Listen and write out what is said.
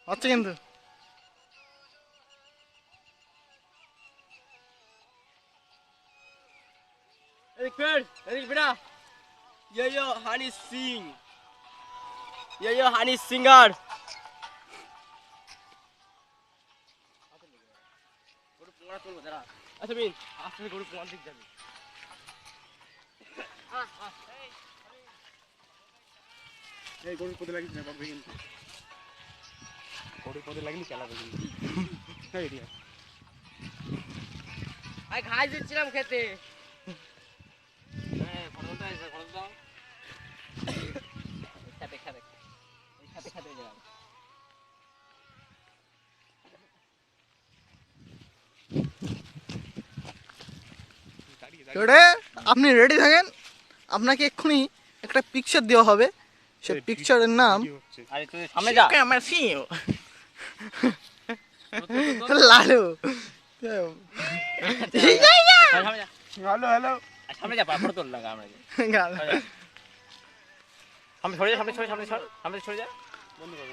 হচ্ছে কিন্তু এদিক ফের এদিক বেটা ইয়ো হানি সিং ইয়ো হানি সিঙ্গার গরু পোঙা তুলবো দাঁড়া আচ্ছা বিন আসলে গরু পোঙার দিক যাবে এই গরুর পথে লাগিস না বাবা কিন্তু গরুর পথে লাগিনি চালাবে কিন্তু এই রিয়া আই ঘাস দিচ্ছিলাম খেতে হ্যাঁ ফটোটা এসে ফটো দাও খেতে খেতে এই খেতে খেতে যাও এবারে আপনি রেডি থাকেন, আপনাকে এক্ষুনি একটা পিকচার দেওয়া হবে। সে পিকচারের নাম আরে তুই সামনে যা আমার সিও লালু। সামনে যা হ্যালো হ্যালো সামনে যা ফটো তোল লাগা আমরা সামনে সরে যা সামনে সরে সামনে সরে যা বন্ধ কর